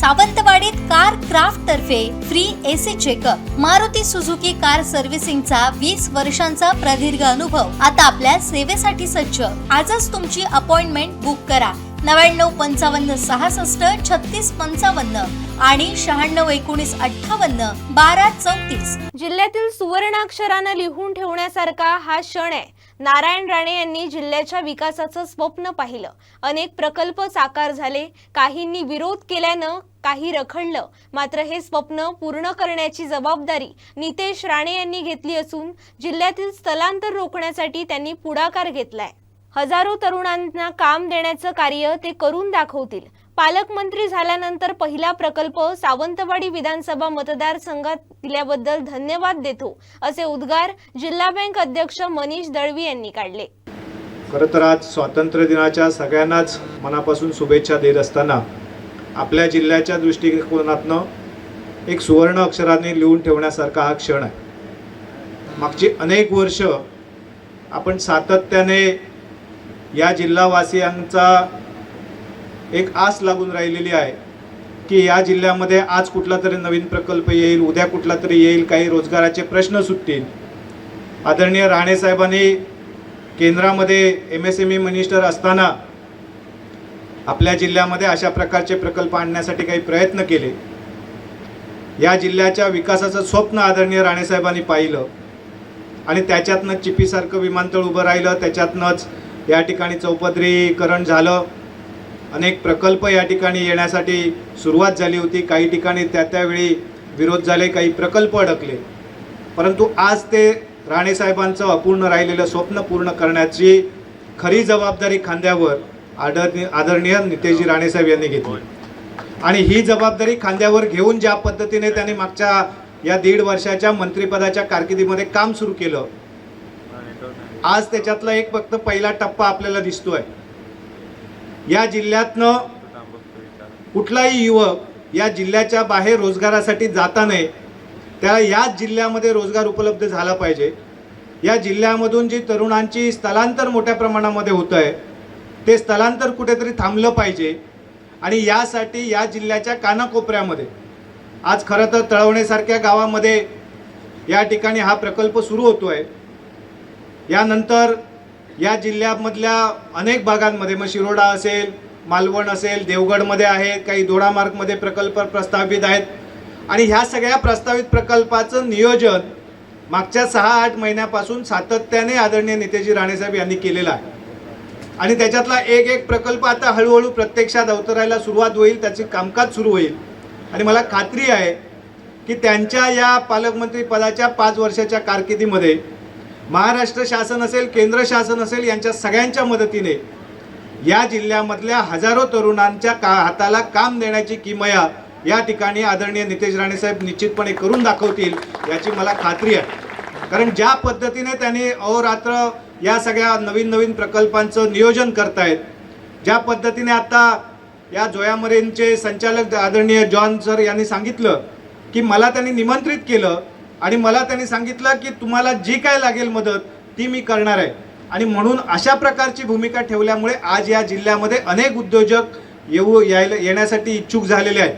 सावंतवाडीत car craft तर्फे free AC checkup. Maruti Suzuki car सर्व्हिसिंगचा 20 वर्षांचा प्रदीर्घ अनुभव आता आपल्या सेवेसाठी सज्ज। आजच तुमची अपॉइंटमेंट बुक करा 9955 66 36 55 आणि 96 19 58 12 34। जिल्ह्यातील सुवर्णाक्षराने लिहून ठेवण्यासारखा हा क्षण आहे। नारायण राणे यांनी जिल्ह्याच्या विकासाचं स्वप्न पाहिलं। अनेक प्रकल्प साकार झाले, काहींनी विरोध केल्यानं काही रखडलं, मात्र हे स्वप्न पूर्ण करण्याची जबाबदारी नितेश राणे यांनी घेतली असून जिल्ह्यातील स्थलांतर रोखण्यासाठी त्यांनी पुढाकार घेतलाय। हजारो तरुणांना काम देण्याचं कार्य ते करून दाखवतील। पालकमंत्री झाल्यानंतर पहिला प्रकल्प सावंतवाडी विधानसभा मतदारसंघात दिल्याबद्दल धन्यवाद देतो, असे उद्गार जिल्हा बँक अध्यक्ष मनीष दळवी यांनी काढले। खरं तर आज स्वातंत्र्य दिनाच्या सगळ्यांनाच मनापासून शुभेच्छा देत असताना आपल्या जिल्ह्याच्या दृष्टिकोनातनं एक सुवर्ण अक्षराने लिहून ठेवण्यासारखा हा क्षण आहे। मागची अनेक वर्ष आपण सातत्याने या जिल्हावासियांचा एक आस लागून राहिलेली आहे की या जिल्ह्यामध्ये आज कुठला तरी नवीन प्रकल्प येईल, उद्या कुठला तरी येईल, काही रोजगाराचे प्रश्न सुटतील। आदरणीय राणे साहेबांनी केंद्रामध्ये MSME मिनिस्टर असताना आपल्या जिल्ह्यामध्ये अशा प्रकारचे प्रकल्प आणण्यासाठी काही प्रयत्न केले। या जिल्ह्याच्या विकासाचं स्वप्न आदरणीय राणे साहेबांनी पाहिलं आणि त्याच्यातनं चिपीसारखं विमानतळ उभं राहिलं, त्याच्यातनंच या ठिकाणी चौपदरीकरण झालं। अनेक प्रकल्प या ठिकाणी येण्यासाठी सुरुवात झाली होती, काही ठिकाणी त्यावेळी विरोध झाले, काही प्रकल्प अडकले, परंतु आज ते राणे साहेबांचं अपूर्ण राहिलेलं स्वप्न पूर्ण करण्याची खरी जबाबदारी खांद्यावर आदरणीय नितेशजी राणे साहेब यांनी घेतली आणि ही जबाबदारी खांद्यावर घेऊन ज्या पद्धतीने त्यांनी मागच्या या 1.5 वर्षाच्या मंत्रिपदाच्या कारकिर्दीमध्ये काम सुरू केलं, आज त्याच्यातला एक फक्त पहिला टप्पा आपल्याला दिसतोय। या जिल्ह्यातनं कुठलाही युवक या जिल्ह्याच्या बाहेर रोजगारासाठी जाता नये, त्याला याच जिल्ह्यामध्ये रोजगार उपलब्ध झाला पाहिजे। या जिल्ह्यामधून जी तरुणांची स्थलांतर मोठ्या प्रमाणामध्ये होत आहे, ते स्थलांतर कुठेतरी थांबलं पाहिजे आणि यासाठी या जिल्ह्याच्या कानाकोपऱ्यामध्ये आज खरं तर तळवणेसारख्या गावामध्ये या ठिकाणी हा प्रकल्प सुरू होतोय। यानंतर या जिल्ह्यामधल्या अनेक भागांमध्ये मग शिरोडा असेल, मालवण असेल, देवगडमध्ये आहेत, काही दोडामार्गमध्ये प्रकल्प प्रस्तावित आहेत आणि ह्या सगळ्या प्रस्तावित प्रकल्पाचं नियोजन मागच्या 6-8 महिन्यापासून सातत्याने आदरणीय नितेशजी राणे साहेब यांनी केलेलं आहे आणि त्याच्यातला एक प्रकल्प आता हळूहळू प्रत्यक्षात अवतरायला सुरुवात होईल, त्याचे कामकाज सुरू होईल आणि मला खात्री आहे की त्यांच्या या पालकमंत्री पदाच्या 5 वर्षाच्या कारकिर्दीमध्ये महाराष्ट्र शासन असेल, केंद्र शासन असेल, यांच्या सगळ्यांच्या मदतीने या जिल्ह्यामधल्या हजारो तरुणांच्या हाताला काम देण्याची किमया या ठिकाणी आदरणीय नितेश राणे साहेब निश्चितपणे करून दाखवतील याची मला खात्री आहे। कारण ज्या पद्धतीने त्यांनी अहोरात्र या सगळ्या नवीन प्रकल्पांचं नियोजन करतायत, ज्या पद्धतीने आता या जोया मरीनचे संचालक आदरणीय जॉन सर यांनी सांगितलं की मला त्यांनी निमंत्रित केलं आणि मला त्यांनी सांगितलं की तुम्हाला जी काय लागेल मदत ती मी करणार आहे आणि म्हणून अशा प्रकारची भूमिका ठेवल्यामुळे आज या जिल्ह्यामध्ये अनेक उद्योजक येण्यासाठी इच्छुक झालेले आहेत।